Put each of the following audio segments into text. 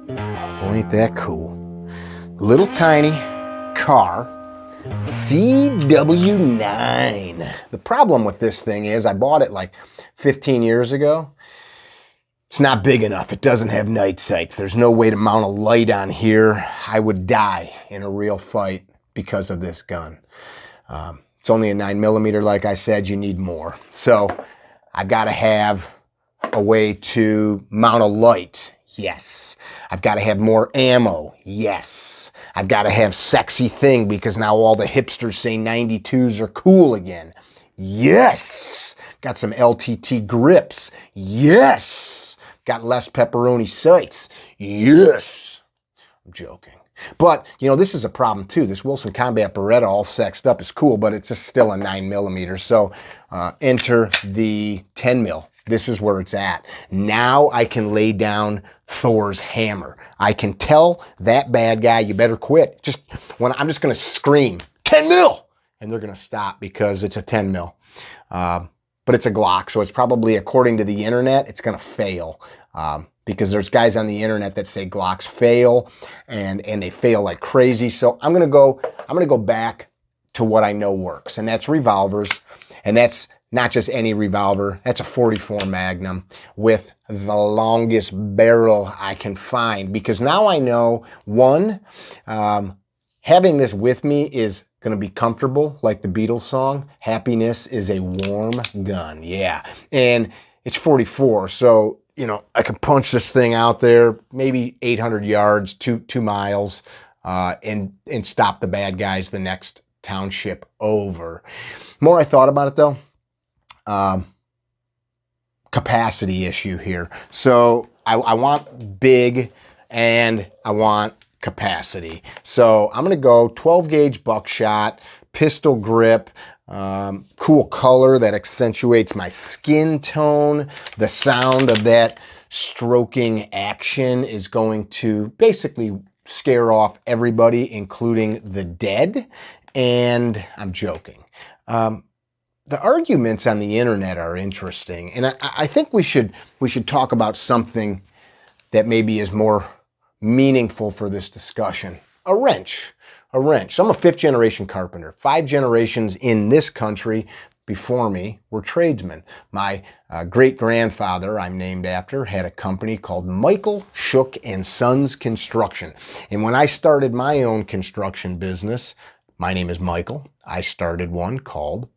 Well, ain't that cool? Little tiny car, CW9. The problem with this thing is I bought it like 15 years ago. It's not big enough. It doesn't have night sights. There's no way to mount a light on here. I would die in a real fight because of this gun. It's only a 9mm, like I said. You need more. So I've got to have a way to mount a light. Yes. I've got to have more ammo. Yes. I've got to have sexy thing because now all the hipsters say 92s are cool again. Yes. Got some LTT grips. Yes. Got less pepperoni sights. Yes. I'm joking. But, you know, this is a problem too. This Wilson Combat Beretta all sexed up is cool, but it's just still a 9mm. So enter the 10mm. This is where it's at. Now I can lay down Thor's hammer. I can tell that bad guy, you better quit. I'm just going to scream, 10mm! And they're going to stop because it's a 10mm. But it's a Glock, so it's probably, according to the internet, it's going to fail. Because there's guys on the internet that say Glocks fail, and they fail like crazy. So I'm going to go back to what I know works, and that's revolvers. And that's not just any revolver. That's a 44 Magnum with the longest barrel I can find. Because now I know, one, having this with me is going to be comfortable, like the Beatles song, happiness is a warm gun. Yeah. And it's 44, so, you know, I can punch this thing out there, maybe 800 yards, 2 miles, and stop the bad guys the next township over. The more I thought about it, though, capacity issue here. So I want big and I want capacity. So I'm going to go 12 gauge buckshot, pistol grip, cool color that accentuates my skin tone. The sound of that stroking action is going to basically scare off everybody, including the dead. And I'm joking. The arguments on the internet are interesting, and I think we should talk about something that maybe is more meaningful for this discussion. A wrench. So I'm a 5th generation carpenter. 5 generations in this country before me were tradesmen. My great-grandfather, I'm named after, had a company called Michael Shook and Sons Construction. And when I started my own construction business, my name is Michael, I started one called,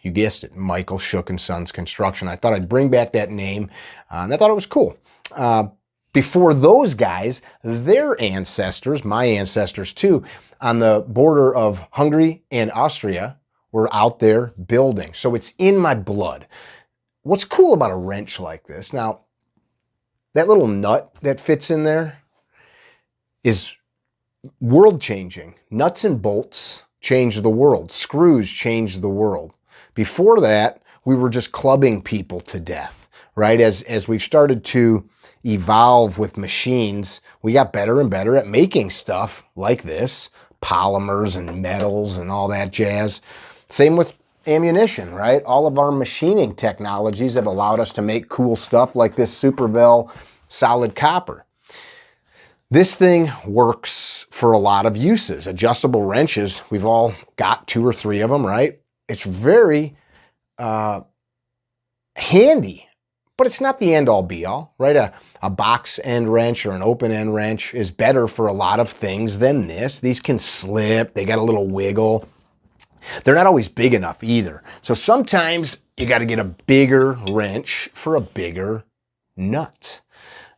you guessed it, Michael Shook and Sons Construction. I thought I'd bring back that name, and I thought it was cool. Before those guys, their ancestors, my ancestors too, on the border of Hungary and Austria, were out there building. So it's in my blood. What's cool about a wrench like this, now, that little nut that fits in there is world-changing. Nuts and bolts change the world. Screws change the world. Before that, we were just clubbing people to death, right? As we've started to evolve with machines, we got better and better at making stuff like this, polymers and metals and all that jazz. Same with ammunition, right? All of our machining technologies have allowed us to make cool stuff like this Supervel solid copper. This thing works for a lot of uses. Adjustable wrenches, we've all got 2 or 3 of them, right? It's very handy, but it's not the end-all be-all, right? A box end wrench or an open end wrench is better for a lot of things than this. These can slip, they got a little wiggle. They're not always big enough either. So sometimes you got to get a bigger wrench for a bigger nut.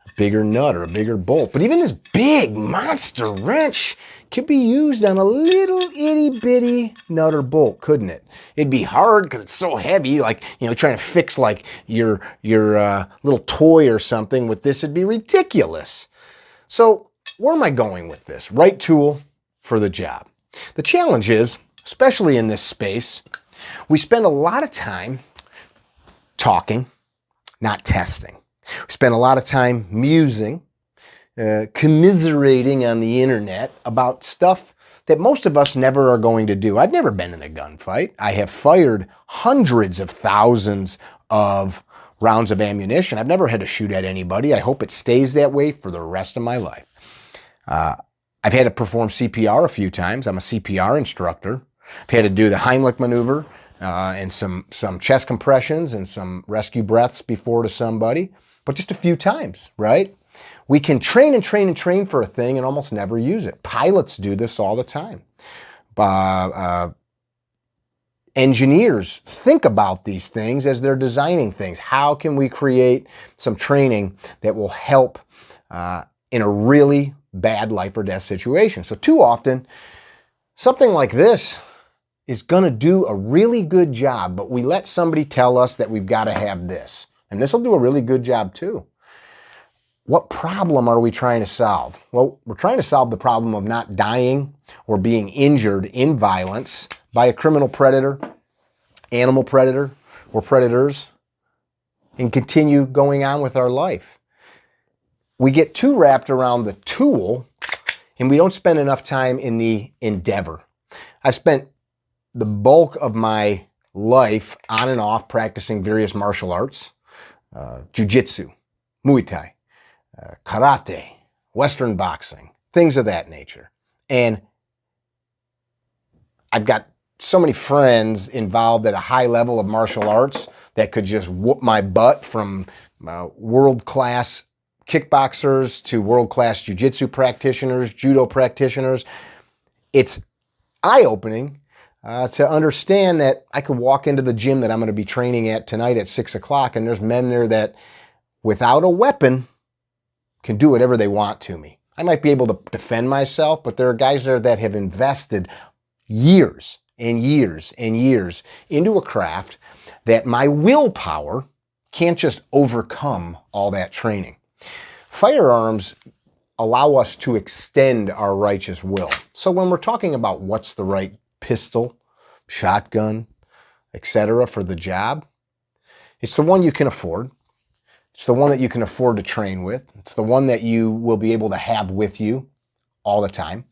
A bigger nut or a bigger bolt. But even this big monster wrench could be used on a little itty bitty nut or bolt, couldn't it? It'd be hard because it's so heavy, like, you know, trying to fix like your little toy or something with this would be ridiculous. So where am I going with this? Right tool for the job. The challenge is, especially in this space, we spend a lot of time talking, not testing. We spend a lot of time musing, commiserating on the internet about stuff that most of us never are going to do. I've never been in a gunfight. I have fired hundreds of thousands of rounds of ammunition. I've never had to shoot at anybody. I hope it stays that way for the rest of my life. I've had to perform CPR a few times. I'm a CPR instructor. I've had to do the Heimlich maneuver and some chest compressions and some rescue breaths before to somebody, but just a few times, right? We can train and train and train for a thing and almost never use it. Pilots do this all the time. Engineers think about these things as they're designing things. How can we create some training that will help in a really bad life or death situation? So too often, something like this is going to do a really good job, but we let somebody tell us that we've got to have this. And this will do a really good job too. What problem are we trying to solve? Well, we're trying to solve the problem of not dying or being injured in violence by a criminal predator, animal predator, or predators, and continue going on with our life. We get too wrapped around the tool and we don't spend enough time in the endeavor. I spent the bulk of my life on and off practicing various martial arts, jiu-jitsu, Muay Thai, karate, Western boxing, things of that nature. And I've got so many friends involved at a high level of martial arts that could just whoop my butt, from world-class kickboxers to world-class jiu-jitsu practitioners, judo practitioners. It's eye-opening to understand that I could walk into the gym that I'm going to be training at tonight at 6 o'clock, and there's men there that, without a weapon, can do whatever they want to me. I might be able to defend myself, but there are guys there that have invested years and years and years into a craft that my willpower can't just overcome all that training. Firearms allow us to extend our righteous will. So when we're talking about what's the right pistol, shotgun, etc. for the job, it's the one you can afford. It's the one that you can afford to train with. It's the one that you will be able to have with you all the time.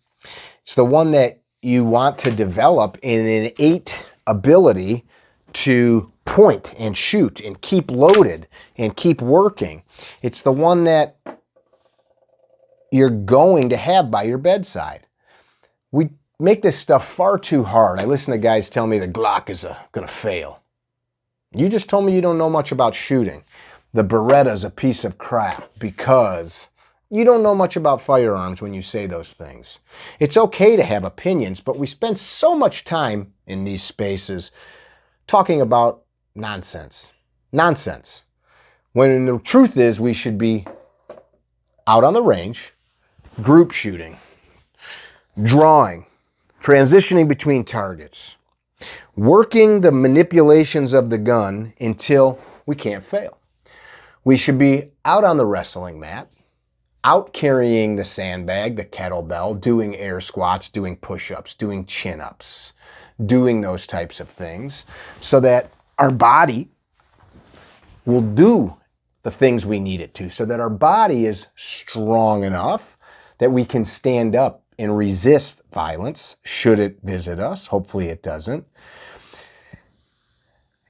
It's the one that you want to develop an innate ability to point and shoot and keep loaded and keep working. It's the one that you're going to have by your bedside. We make this stuff far too hard. I listen to guys tell me the Glock is going to fail. You just told me you don't know much about shooting. The Beretta's a piece of crap because you don't know much about firearms when you say those things. It's okay to have opinions, but we spend so much time in these spaces talking about nonsense. Nonsense. When the truth is we should be out on the range, group shooting, drawing, transitioning between targets, working the manipulations of the gun until we can't fail. We should be out on the wrestling mat, out carrying the sandbag, the kettlebell, doing air squats, doing push-ups, doing chin-ups, doing those types of things so that our body will do the things we need it to, so that our body is strong enough that we can stand up and resist violence should it visit us. Hopefully it doesn't.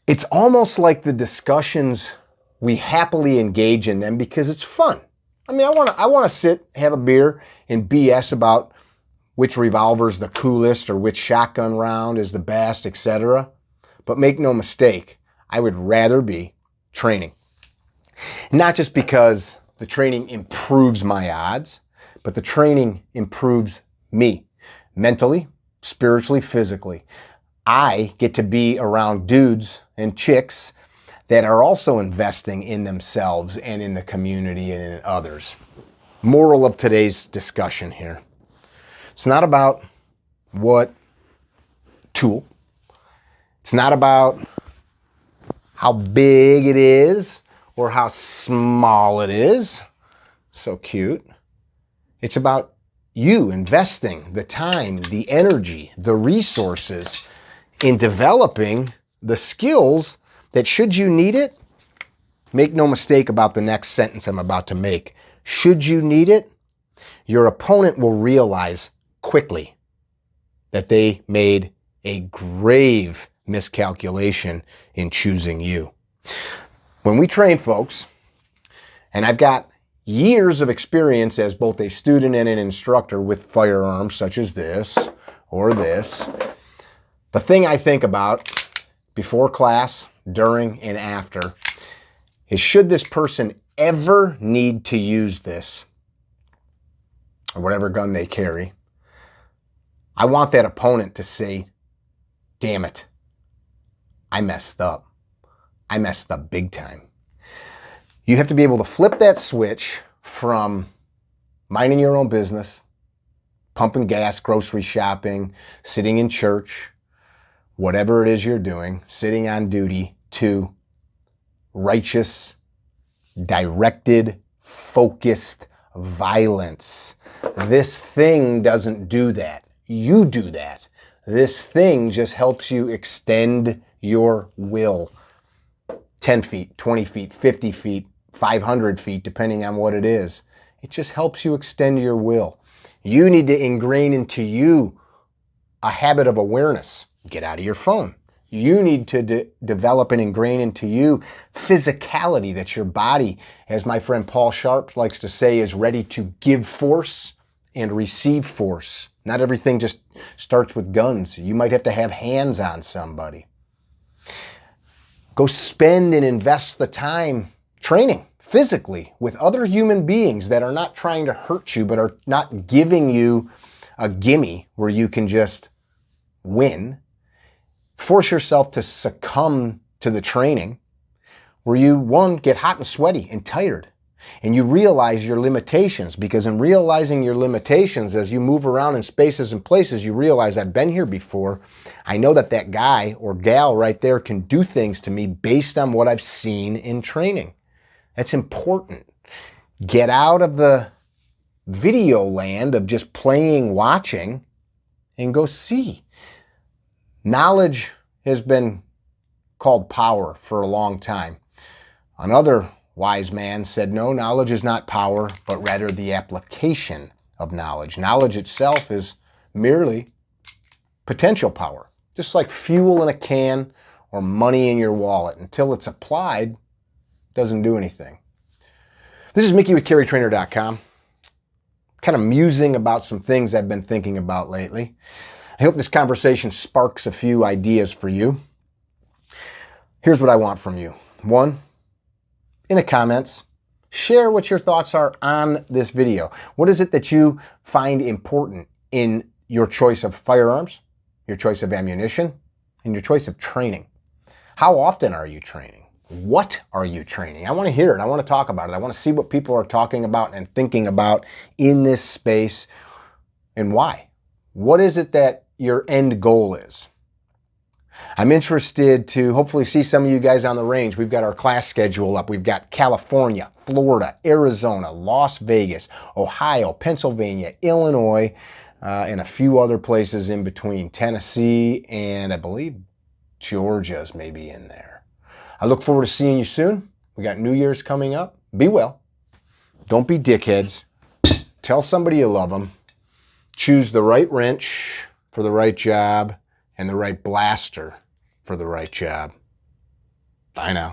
It's almost like the discussions we happily engage in them because it's fun. I mean, I want to sit, have a beer, and BS about which revolver is the coolest or which shotgun round is the best, etc. But make no mistake, I would rather be training. Not just because the training improves my odds, but the training improves me mentally, spiritually, physically. I get to be around dudes and chicks that are also investing in themselves and in the community and in others. Moral of today's discussion here. It's not about what tool. It's not about how big it is or how small it is. So cute. It's about you investing the time, the energy, the resources in developing the skills that, should you need it, make no mistake about the next sentence I'm about to make. Should you need it, your opponent will realize quickly that they made a grave miscalculation in choosing you. When we train folks, and I've got years of experience as both a student and an instructor with firearms such as this or this, the thing I think about before class, during, and after is, should this person ever need to use this, or whatever gun they carry, I want that opponent to say, damn it, I messed up. I messed up big time. You have to be able to flip that switch from minding your own business, pumping gas, grocery shopping, sitting in church, whatever it is you're doing, sitting on duty, to righteous, directed, focused violence. This thing doesn't do that. You do that. This thing just helps you extend your will. 10 feet, 20 feet, 50 feet, 500 feet, depending on what it is. It just helps you extend your will. You need to ingrain into you a habit of awareness. Get out of your phone. You need to develop and ingrain into you physicality, that your body, as my friend Paul Sharp likes to say, is ready to give force and receive force. Not everything just starts with guns. You might have to have hands on somebody. Go spend and invest the time training physically with other human beings that are not trying to hurt you, but are not giving you a gimme where you can just win. Force yourself to succumb to the training where you, one, get hot and sweaty and tired, and you realize your limitations, because in realizing your limitations, as you move around in spaces and places, you realize, I've been here before. I know that that guy or gal right there can do things to me based on what I've seen in training. That's important. Get out of the video land of just playing, watching, and go see. Knowledge has been called power for a long time. Another wise man said, no, knowledge is not power, but rather the application of knowledge. Knowledge itself is merely potential power, just like fuel in a can or money in your wallet. Until it's applied, it doesn't do anything. This is Mickey with CarryTrainer.com. Kind of musing about some things I've been thinking about lately. I hope this conversation sparks a few ideas for you. Here's what I want from you. One, in the comments, share what your thoughts are on this video. What is it that you find important in your choice of firearms, your choice of ammunition, and your choice of training? How often are you training? What are you training? I want to hear it. I want to talk about it. I want to see what people are talking about and thinking about in this space, and why. What is it that your end goal is? I'm interested to hopefully see some of you guys on the range. We've got our class schedule up. We've got California, Florida, Arizona, Las Vegas, Ohio, Pennsylvania, Illinois, and a few other places in between. Tennessee, and I believe Georgia's maybe in there. I look forward to seeing you soon. We got New Year's coming up. Be well. Don't be dickheads. Tell somebody you love them. Choose the right wrench for the right job and the right blaster for the right job. Bye now.